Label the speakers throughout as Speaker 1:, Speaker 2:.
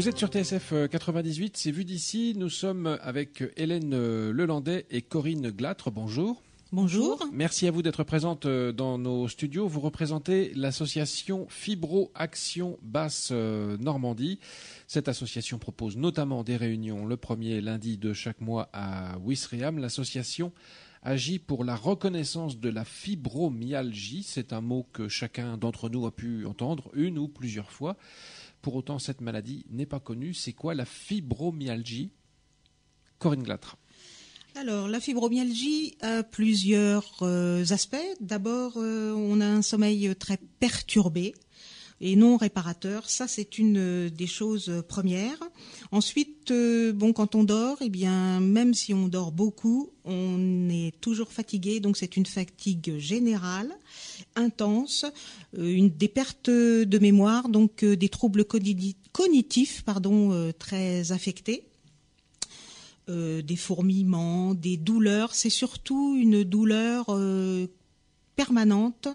Speaker 1: Vous êtes sur TSF 98, c'est vu d'ici. Nous sommes avec Hélène Lelandais et Corinne Glâtre. Bonjour.
Speaker 2: Bonjour.
Speaker 1: Merci à vous d'être présente dans nos studios. Vous représentez l'association Fibro Action Basse Normandie. Cette association propose notamment des réunions le premier lundi de chaque mois à Ouistreham. L'association agit pour la reconnaissance de la fibromyalgie. C'est un mot que chacun d'entre nous a pu entendre une ou plusieurs fois. Pour autant, cette maladie n'est pas connue. C'est quoi la fibromyalgie ? Corinne Glâtre.
Speaker 2: Alors, la fibromyalgie a plusieurs aspects. D'abord, on a un sommeil très perturbé et non réparateur. Ça, c'est une des choses premières. Ensuite, quand on dort, eh bien, même si on dort beaucoup, on est toujours fatigué. Donc, c'est une fatigue générale, intense, des pertes de mémoire, donc des troubles cognitifs, très affectés. Des fourmillements, des douleurs. C'est surtout une douleur permanente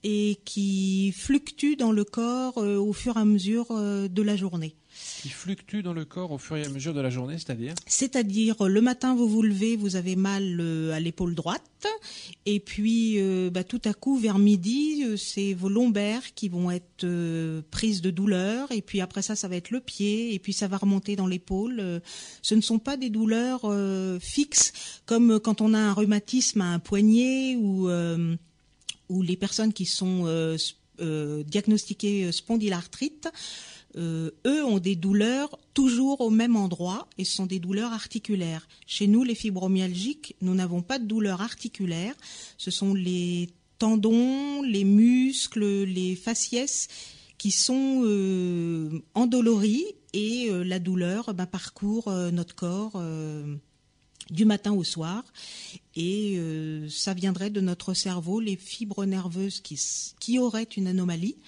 Speaker 2: et qui fluctue dans le corps au fur et à mesure de la journée.
Speaker 1: Qui fluctue dans le corps au fur et à mesure de la journée, c'est-à-dire ?
Speaker 2: C'est-à-dire, le matin, vous vous levez, vous avez mal à l'épaule droite, et puis tout à coup, vers midi, c'est vos lombaires qui vont être prises de douleur, et puis après ça, ça va être le pied, et puis ça va remonter dans l'épaule. Ce ne sont pas des douleurs fixes, comme quand on a un rhumatisme à un poignet, ou les personnes qui sont diagnostiquées spondylarthrite. Eux ont des douleurs toujours au même endroit et ce sont des douleurs articulaires. Chez nous, les fibromyalgiques, nous n'avons pas de douleurs articulaires. Ce sont les tendons, les muscles, les faciès qui sont endoloris et la douleur parcourt notre corps du matin au soir. Et ça viendrait de notre cerveau, les fibres nerveuses qui auraient une anomalie.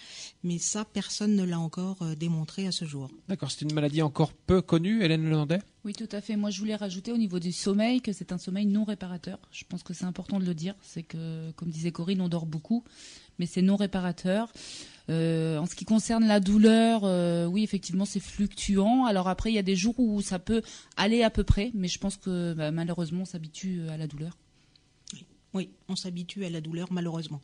Speaker 2: Mais ça, personne ne l'a encore démontré à ce jour.
Speaker 1: D'accord, c'est une maladie encore peu connue, Hélène Lelandais ?
Speaker 3: Oui, tout à fait. Moi, je voulais rajouter au niveau du sommeil que c'est un sommeil non réparateur. Je pense que c'est important de le dire. C'est que, comme disait Corinne, on dort beaucoup, mais c'est non réparateur. En ce qui concerne la douleur, oui, effectivement, c'est fluctuant. Alors après, il y a des jours où ça peut aller à peu près, mais je pense que malheureusement, on s'habitue à la douleur.
Speaker 2: Oui, on s'habitue à la douleur, malheureusement.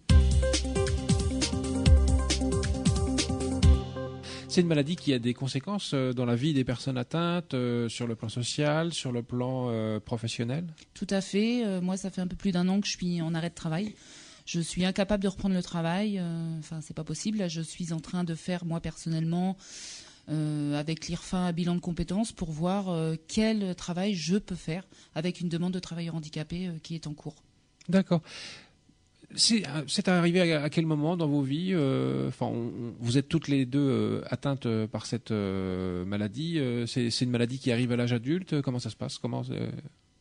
Speaker 1: C'est une maladie qui a des conséquences dans la vie des personnes atteintes, sur le plan social, sur le plan professionnel ?
Speaker 3: Tout à fait. Moi, ça fait un peu plus d'1 an que je suis en arrêt de travail. Je suis incapable de reprendre le travail. C'est pas possible. Là, je suis en train de faire, moi, personnellement, avec l'IRFA, un bilan de compétences pour voir quel travail je peux faire avec une demande de travailleur handicapé qui est en cours. D'accord.
Speaker 1: C'est arrivé à quel moment dans vos vies ? Vous êtes toutes les deux atteintes par cette maladie. C'est une maladie qui arrive à l'âge adulte. Comment ça se passe ?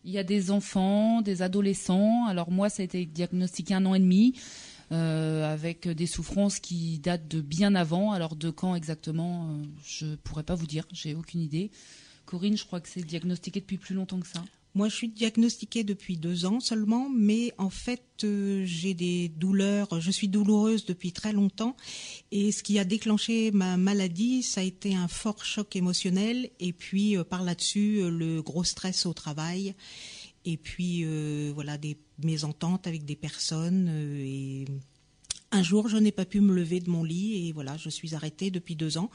Speaker 3: Il y a des enfants, des adolescents. Alors moi, ça a été diagnostiqué 1 an et demi, avec des souffrances qui datent de bien avant. Alors de quand exactement, je ne pourrais pas vous dire. J'ai aucune idée. Corinne, je crois que c'est diagnostiqué depuis plus longtemps que ça.
Speaker 2: Moi, je suis diagnostiquée depuis 2 ans seulement, mais en fait, j'ai des douleurs. Je suis douloureuse depuis très longtemps. Et ce qui a déclenché ma maladie, ça a été un fort choc émotionnel. Et puis, par là-dessus, le gros stress au travail. Et puis, des mésententes avec des personnes. Et un jour, je n'ai pas pu me lever de mon lit. Et voilà, je suis arrêtée depuis 2 ans.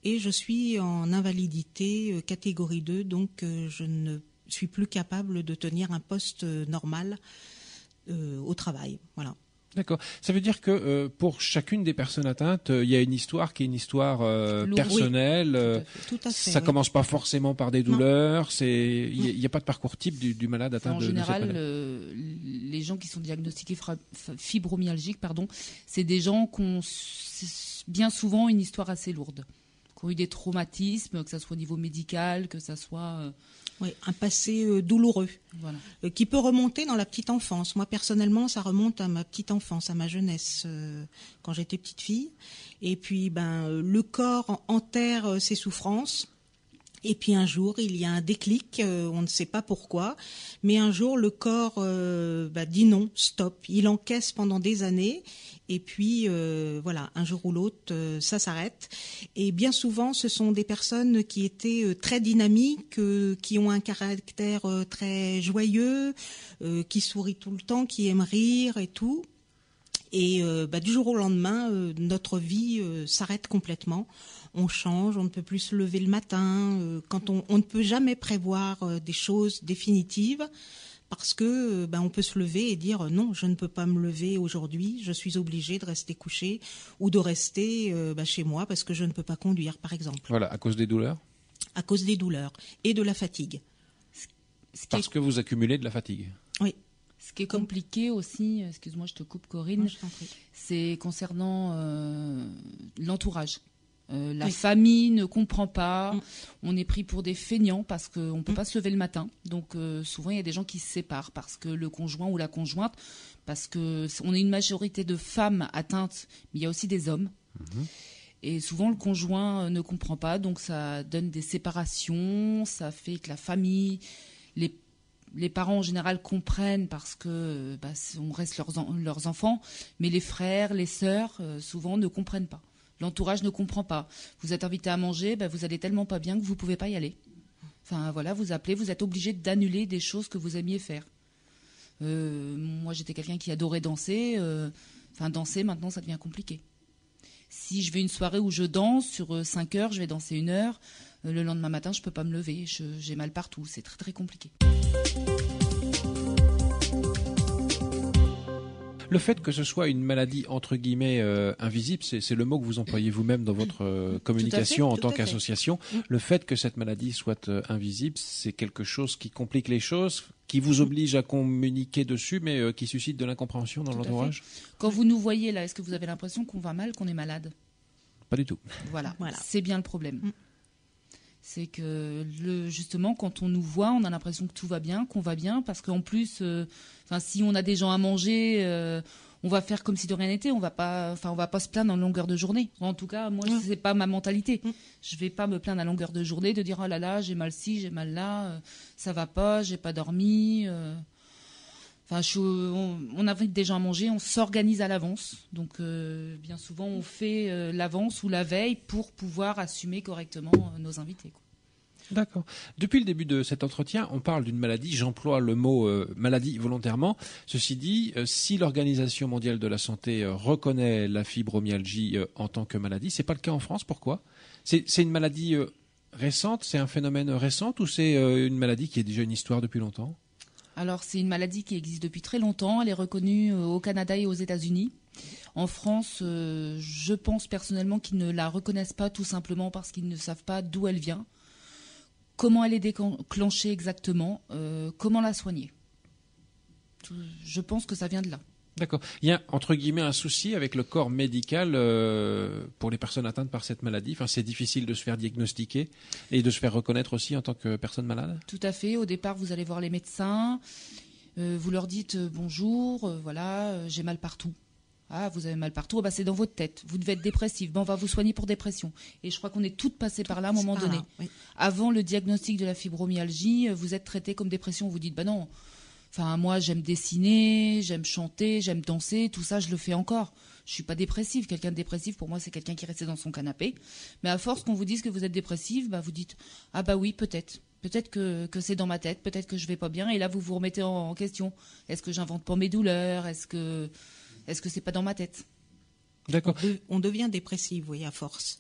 Speaker 2: Et je suis en invalidité catégorie 2, donc je ne suis plus capable de tenir un poste normal au travail. Voilà.
Speaker 1: D'accord. Ça veut dire que pour chacune des personnes atteintes, il y a une histoire qui est une histoire personnelle.
Speaker 2: Oui, tout à fait,
Speaker 1: ça
Speaker 2: oui.
Speaker 1: commence pas forcément par des douleurs. Il n'y a pas de parcours type du malade atteint de cette maladie.
Speaker 3: En général, les gens qui sont diagnostiqués fibromyalgiques, c'est des gens qui ont bien souvent une histoire assez lourde, qui ont eu des traumatismes, que ce soit au niveau médical, que ce soit...
Speaker 2: Oui, un passé douloureux, voilà. Qui peut remonter dans la petite enfance. Moi, personnellement, ça remonte à ma petite enfance, à ma jeunesse, quand j'étais petite fille. Et puis, le corps enterre ses souffrances. Et puis un jour, il y a un déclic, on ne sait pas pourquoi, mais un jour, le corps dit non, stop. Il encaisse pendant des années, et puis voilà, un jour ou l'autre, ça s'arrête. Et bien souvent, ce sont des personnes qui étaient très dynamiques, qui ont un caractère très joyeux, qui sourient tout le temps, qui aiment rire et tout. Et du jour au lendemain, notre vie s'arrête complètement. On change, on ne peut plus se lever le matin. Quand on ne peut jamais prévoir des choses définitives, parce que on peut se lever et dire non, je ne peux pas me lever aujourd'hui. Je suis obligé de rester couché ou de rester chez moi parce que je ne peux pas conduire, par exemple.
Speaker 1: Voilà, à cause des douleurs.
Speaker 2: À cause des douleurs et de la fatigue.
Speaker 1: Parce que vous accumulez de la fatigue.
Speaker 2: Oui.
Speaker 3: Ce qui est compliqué aussi, excuse-moi, je te coupe Corinne, c'est concernant l'entourage. La famille ne comprend pas, on est pris pour des feignants parce qu'on ne peut pas se lever le matin. Donc souvent il y a des gens qui se séparent parce que le conjoint ou la conjointe, parce qu'on est une majorité de femmes atteintes, mais il y a aussi des hommes. Et souvent le conjoint ne comprend pas, donc ça donne des séparations, ça fait que la famille, les parents en général comprennent parce que on reste leurs enfants, mais les frères, les sœurs, souvent ne comprennent pas. L'entourage ne comprend pas. Vous êtes invité à manger, vous allez tellement pas bien que vous pouvez pas y aller. Enfin voilà, vous appelez, vous êtes obligé d'annuler des choses que vous aimiez faire. Moi j'étais quelqu'un qui adorait danser. Danser maintenant ça devient compliqué. Si je vais une soirée où je danse, sur 5 heures, je vais danser 1 heure. Le lendemain matin, je peux pas me lever. J'ai mal partout. C'est très très compliqué.
Speaker 1: Le fait que ce soit une maladie entre guillemets invisible, c'est le mot que vous employez vous-même dans votre communication en tant qu'association. Le fait que cette maladie soit invisible, c'est quelque chose qui complique les choses, qui vous oblige à communiquer dessus, mais qui suscite de l'incompréhension dans l'entourage.
Speaker 3: Quand vous nous voyez là, est-ce que vous avez l'impression qu'on va mal, qu'on est malade ?
Speaker 1: Pas du tout.
Speaker 3: Voilà. C'est bien le problème. C'est que justement, quand on nous voit, on a l'impression que tout va bien, qu'on va bien, parce qu'en plus, si on a des gens à manger, on va faire comme si de rien n'était. On va pas se plaindre en longueur de journée. En tout cas, moi, c'est pas ma mentalité. Je vais pas me plaindre à longueur de journée de dire oh là là, j'ai mal ci, j'ai mal là, ça va pas, j'ai pas dormi. On invite des gens à manger, on s'organise à l'avance. Donc, bien souvent, on fait l'avance ou la veille pour pouvoir assumer correctement nos invités, quoi.
Speaker 1: D'accord. Depuis le début de cet entretien, on parle d'une maladie. J'emploie le mot maladie volontairement. Ceci dit, si l'Organisation mondiale de la santé reconnaît la fibromyalgie en tant que maladie, c'est pas le cas en France. Pourquoi ? C'est une maladie récente, c'est un phénomène récent ou c'est une maladie qui est déjà une histoire depuis longtemps ?
Speaker 3: Alors, c'est une maladie qui existe depuis très longtemps. Elle est reconnue au Canada et aux États-Unis. En France, je pense personnellement qu'ils ne la reconnaissent pas tout simplement parce qu'ils ne savent pas d'où elle vient, comment elle est déclenchée exactement, comment la soigner. Je pense que ça vient de là.
Speaker 1: D'accord. Il y a, entre guillemets, un souci avec le corps médical pour les personnes atteintes par cette maladie. C'est difficile de se faire diagnostiquer et de se faire reconnaître aussi en tant que personne malade.
Speaker 3: Tout à fait. Au départ, vous allez voir les médecins. Vous leur dites bonjour, j'ai mal partout. Ah, vous avez mal partout, c'est dans votre tête. Vous devez être dépressif. On va vous soigner pour dépression. Et je crois qu'on est toutes passées par là à un moment donné. Oui. Avant le diagnostic de la fibromyalgie, vous êtes traité comme dépression. Vous dites, non. Moi, j'aime dessiner, j'aime chanter, j'aime danser, tout ça, je le fais encore. Je suis pas dépressive. Quelqu'un de dépressif, pour moi, c'est quelqu'un qui restait dans son canapé. Mais à force qu'on vous dise que vous êtes dépressive, vous dites, oui, peut-être. Peut-être que c'est dans ma tête, peut-être que je vais pas bien. Et là, vous vous remettez en question. Est-ce que j'invente pas mes douleurs ? Est-ce que c'est pas dans ma tête ?
Speaker 1: D'accord.
Speaker 2: On devient dépressif, oui, à force.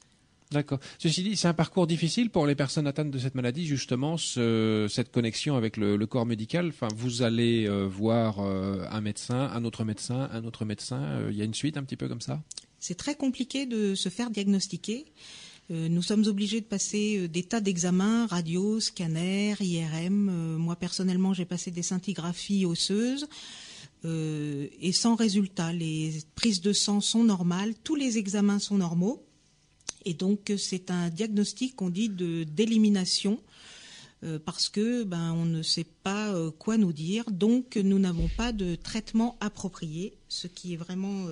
Speaker 1: D'accord. Ceci dit, c'est un parcours difficile pour les personnes atteintes de cette maladie, justement, cette connexion avec le corps médical. Vous allez voir un médecin, un autre médecin, un autre médecin. Il y a une suite un petit peu comme ça ?
Speaker 2: C'est très compliqué de se faire diagnostiquer. Nous sommes obligés de passer des tas d'examens, radio, scanner, IRM. Moi, personnellement, j'ai passé des scintigraphies osseuses. Et sans résultat. Les prises de sang sont normales, tous les examens sont normaux. Et donc, c'est un diagnostic qu'on dit d'élimination parce que on ne sait pas quoi nous dire. Donc, nous n'avons pas de traitement approprié, ce qui est vraiment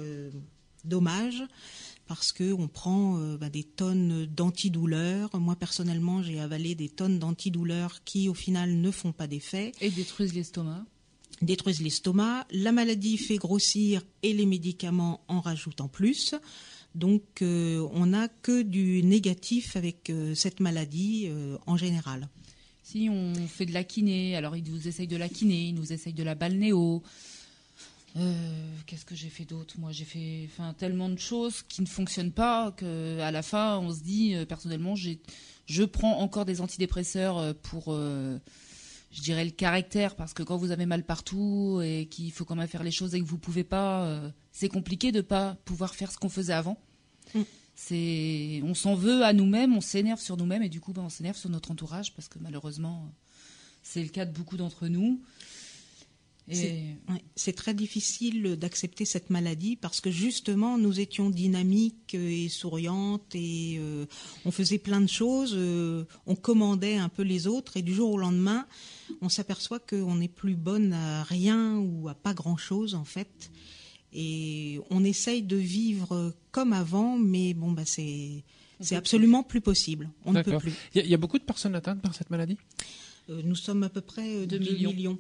Speaker 2: dommage parce qu'on prend des tonnes d'antidouleurs. Moi, personnellement, j'ai avalé des tonnes d'antidouleurs qui, au final, ne font pas d'effet.
Speaker 3: Et détruisent l'estomac.
Speaker 2: Détruisent l'estomac. La maladie fait grossir et les médicaments en rajoutent en plus. Donc, on n'a que du négatif avec cette maladie en général.
Speaker 3: Si on fait de la kiné, alors ils nous essayent de la kiné, ils nous essayent de la balnéo. Qu'est-ce que j'ai fait d'autre ? Moi, j'ai fait tellement de choses qui ne fonctionnent pas qu'à la fin, on se dit, personnellement, je prends encore des antidépresseurs pour, je dirais, le caractère, parce que quand vous avez mal partout et qu'il faut quand même faire les choses et que vous ne pouvez pas, c'est compliqué de ne pas pouvoir faire ce qu'on faisait avant. On s'en veut à nous-mêmes, on s'énerve sur nous-mêmes et du coup, on s'énerve sur notre entourage parce que malheureusement, c'est le cas de beaucoup d'entre nous.
Speaker 2: C'est très difficile d'accepter cette maladie parce que justement nous étions dynamiques et souriantes et on faisait plein de choses, on commandait un peu les autres et du jour au lendemain on s'aperçoit qu'on n'est plus bonne à rien ou à pas grand chose en fait et on essaye de vivre comme avant mais bon c'est absolument plus possible, on ne peut plus.
Speaker 1: Il y a beaucoup de personnes atteintes par cette maladie ?
Speaker 2: Nous sommes à peu près 2 millions.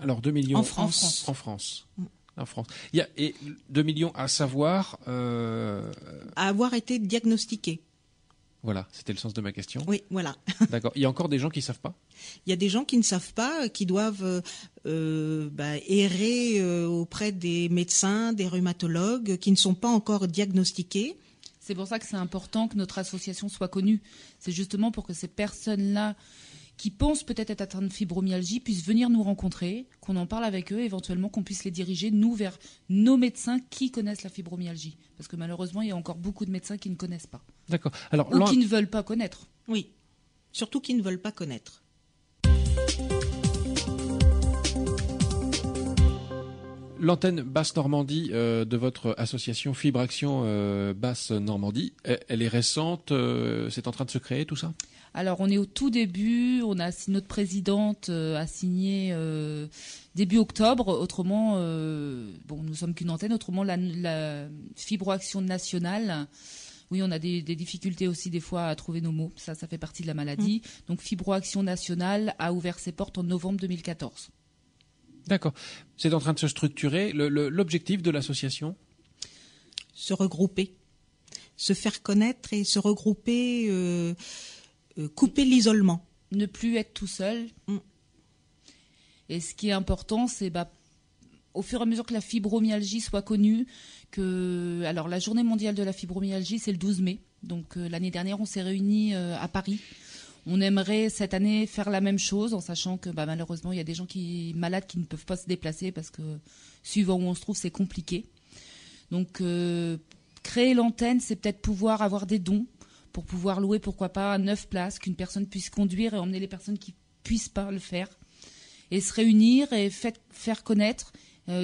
Speaker 1: Alors 2 millions
Speaker 2: en France.
Speaker 1: En France. Il y a 2 millions à savoir...
Speaker 2: À avoir été diagnostiqués.
Speaker 1: Voilà, c'était le sens de ma question.
Speaker 2: Oui, voilà.
Speaker 1: D'accord. Il y a encore des gens qui ne savent pas ?
Speaker 2: Il y a des gens qui ne savent pas, qui doivent errer auprès des médecins, des rhumatologues, qui ne sont pas encore diagnostiqués.
Speaker 3: C'est pour ça que c'est important que notre association soit connue. C'est justement pour que ces personnes-là qui pensent peut-être être atteintes de fibromyalgie puissent venir nous rencontrer, qu'on en parle avec eux, éventuellement qu'on puisse les diriger, nous, vers nos médecins qui connaissent la fibromyalgie. Parce que malheureusement, il y a encore beaucoup de médecins qui ne connaissent pas.
Speaker 1: D'accord. Alors,
Speaker 3: ou qui ne veulent pas connaître.
Speaker 2: Oui, surtout qui ne veulent pas connaître.
Speaker 1: L'antenne Basse Normandie de votre association Fibre Action Basse Normandie, elle est récente, c'est en train de se créer tout ça ?
Speaker 3: Alors, on est au tout début. Notre présidente a signé début octobre. Autrement, nous sommes qu'une antenne. Autrement, la Fibre Action nationale, oui, on a des difficultés aussi des fois à trouver nos mots. Ça fait partie de la maladie. Donc, Fibre Action nationale a ouvert ses portes en novembre 2014.
Speaker 1: D'accord. C'est en train de se structurer. L'objectif de l'association ?
Speaker 2: Se regrouper. Se faire connaître et se regrouper... couper l'isolement.
Speaker 3: Ne plus être tout seul. Et ce qui est important, c'est au fur et à mesure que la fibromyalgie soit connue, alors la journée mondiale de la fibromyalgie, c'est le 12 mai. Donc l'année dernière, on s'est réunis à Paris. On aimerait cette année faire la même chose, en sachant que malheureusement, il y a des gens malades qui ne peuvent pas se déplacer parce que suivant où on se trouve, c'est compliqué. Donc créer l'antenne, c'est peut-être pouvoir avoir des dons pour pouvoir louer, pourquoi pas, 9 places, qu'une personne puisse conduire et emmener les personnes qui ne puissent pas le faire. Et se réunir et faire connaître,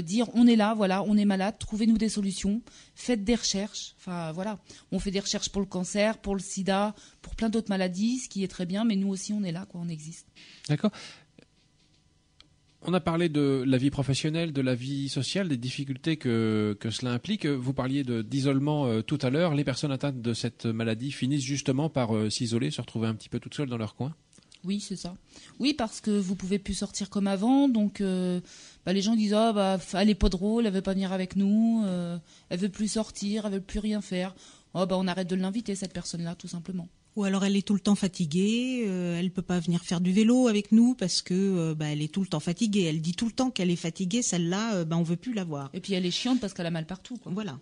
Speaker 3: dire on est là, voilà, on est malade, trouvez-nous des solutions, faites des recherches. Enfin voilà, on fait des recherches pour le cancer, pour le sida, pour plein d'autres maladies, ce qui est très bien, mais nous aussi on est là, on existe.
Speaker 1: D'accord. On a parlé de la vie professionnelle, de la vie sociale, des difficultés que cela implique. Vous parliez d'isolement tout à l'heure. Les personnes atteintes de cette maladie finissent justement par s'isoler, se retrouver un petit peu toutes seules dans leur coin.
Speaker 3: Oui, c'est ça. Oui, parce que vous pouvez plus sortir comme avant, donc les gens disent elle est pas drôle, elle veut pas venir avec nous, elle veut plus sortir, elle veut plus rien faire. On arrête de l'inviter cette personne-là, tout simplement.
Speaker 2: Ou alors elle est tout le temps fatiguée, elle peut pas venir faire du vélo avec nous parce que elle est tout le temps fatiguée. Elle dit tout le temps qu'elle est fatiguée, celle-là, on veut plus la voir.
Speaker 3: Et puis elle est chiante parce qu'elle a mal partout, quoi.
Speaker 2: Voilà.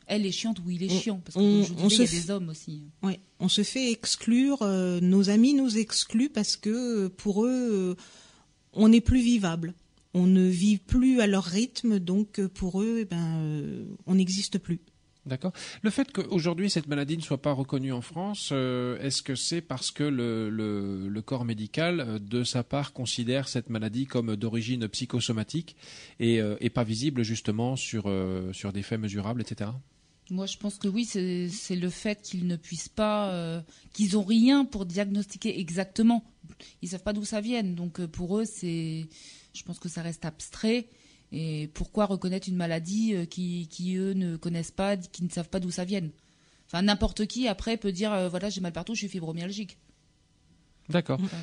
Speaker 3: Elle est chiante ou il est chiant parce qu'aujourd'hui il y a des hommes aussi.
Speaker 2: Oui, on se fait exclure, nos amis nous excluent parce que pour eux, on n'est plus vivable. On ne vit plus à leur rythme, donc pour eux, on n'existe plus.
Speaker 1: D'accord. Le fait qu'aujourd'hui cette maladie ne soit pas reconnue en France, est-ce que c'est parce que le corps médical, de sa part, considère cette maladie comme d'origine psychosomatique et pas visible justement sur des faits mesurables, etc.
Speaker 3: Moi, je pense que oui, c'est le fait qu'ils ne puissent pas, qu'ils n'ont rien pour diagnostiquer exactement. Ils ne savent pas d'où ça vient. Donc pour eux, je pense que ça reste abstrait. Et pourquoi reconnaître une maladie qui eux ne connaissent pas, qui ne savent pas d'où ça vient. Enfin, n'importe qui après peut dire voilà, j'ai mal partout, je suis fibromyalgique.
Speaker 1: D'accord.
Speaker 3: Enfin,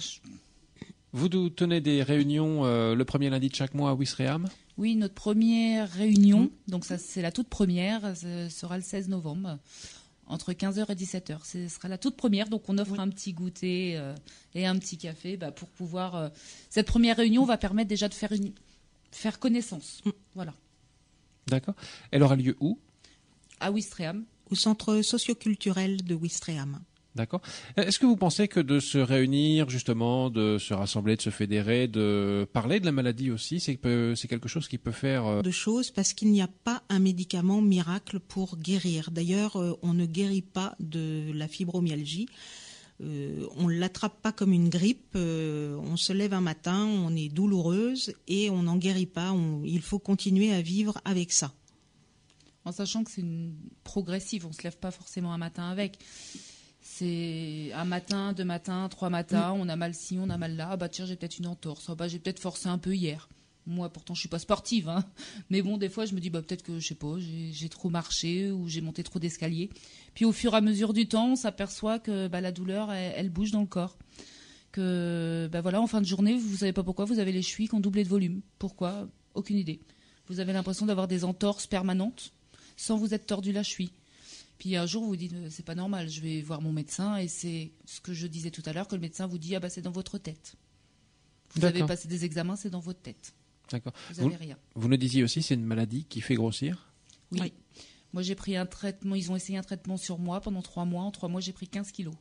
Speaker 1: Vous tenez des réunions le premier lundi de chaque mois à Ouistreham?
Speaker 3: Oui, notre première réunion, donc ça c'est la toute première, ce sera le 16 novembre, entre 15h et 17h. Ce sera la toute première, donc on offre un petit goûter et un petit café pour pouvoir... Cette première réunion va permettre déjà de faire connaissance. Voilà.
Speaker 1: D'accord. Elle aura lieu où?
Speaker 3: À Ouistreham.
Speaker 2: Au centre socioculturel de Ouistreham.
Speaker 1: D'accord. Est-ce que vous pensez que de se réunir, justement, de se rassembler, de se fédérer, de parler de la maladie aussi, c'est quelque chose qui peut faire...
Speaker 2: De choses, parce qu'il n'y a pas un médicament miracle pour guérir. D'ailleurs, on ne guérit pas de la fibromyalgie. On ne l'attrape pas comme une grippe. On se lève un matin, on est douloureuse et on n'en guérit pas. Il faut continuer à vivre avec ça.
Speaker 3: En sachant que c'est progressif, on ne se lève pas forcément un matin avec. C'est un matin, 2 matins, 3 matins, on a mal ci, on a mal là. Ah bah tiens, j'ai peut-être une entorse. Ah bah j'ai peut-être forcé un peu hier. Moi, pourtant, je suis pas sportive, hein. Mais bon, des fois, je me dis peut-être que je sais pas, j'ai trop marché ou j'ai monté trop d'escaliers. Puis au fur et à mesure du temps, on s'aperçoit que la douleur, elle bouge dans le corps. Que voilà, en fin de journée, vous savez pas pourquoi, vous avez les chevilles qui ont doublé de volume. Pourquoi? Aucune idée. Vous avez l'impression d'avoir des entorses permanentes sans vous être tordu la cheville. Puis un jour, vous vous dites, c'est pas normal, je vais voir mon médecin, et c'est ce que je disais tout à l'heure, que le médecin vous dit, c'est dans votre tête. Vous avez passé des examens, c'est dans votre tête.
Speaker 1: D'accord.
Speaker 3: Vous n'avez rien.
Speaker 1: Vous nous disiez aussi, c'est une maladie qui fait grossir?
Speaker 3: Oui. Moi, j'ai pris un traitement, ils ont essayé un traitement sur moi pendant 3 mois. En 3 mois, j'ai pris 15 kilos.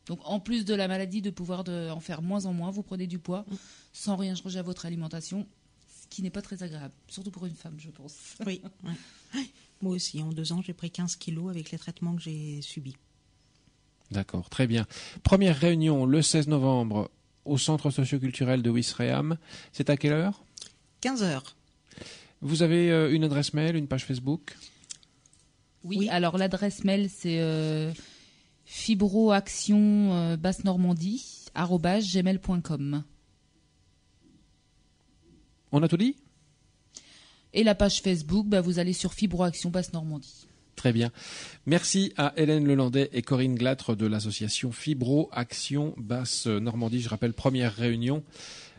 Speaker 3: Donc, en plus de la maladie, de pouvoir en faire moins en moins, vous prenez du poids sans rien changer à votre alimentation, ce qui n'est pas très agréable, surtout pour une femme, je pense.
Speaker 2: Oui. Moi aussi, en 2 ans, j'ai pris 15 kilos avec les traitements que j'ai subis.
Speaker 1: D'accord, très bien. Première réunion le 16 novembre au centre socioculturel de Ouistreham. C'est à quelle heure?
Speaker 2: 15h.
Speaker 1: Vous avez une adresse mail, une page Facebook?
Speaker 3: Oui, alors l'adresse mail, c'est fibroaction @gmail.com.
Speaker 1: On a tout dit?
Speaker 3: Et la page Facebook, vous allez sur Fibroaction Basse-Normandie.
Speaker 1: Très bien. Merci à Hélène Lelandais et Corinne Glatre de l'association Fibroaction Basse-Normandie. Je rappelle, première réunion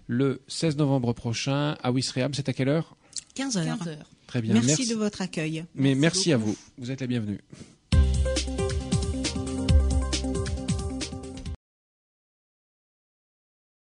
Speaker 1: le 16 novembre prochain à Ouistreham. C'est à quelle heure?
Speaker 2: 15h.
Speaker 3: 15h.
Speaker 1: Très bien.
Speaker 2: Merci de votre accueil.
Speaker 1: Merci à vous. Vous êtes la bienvenue.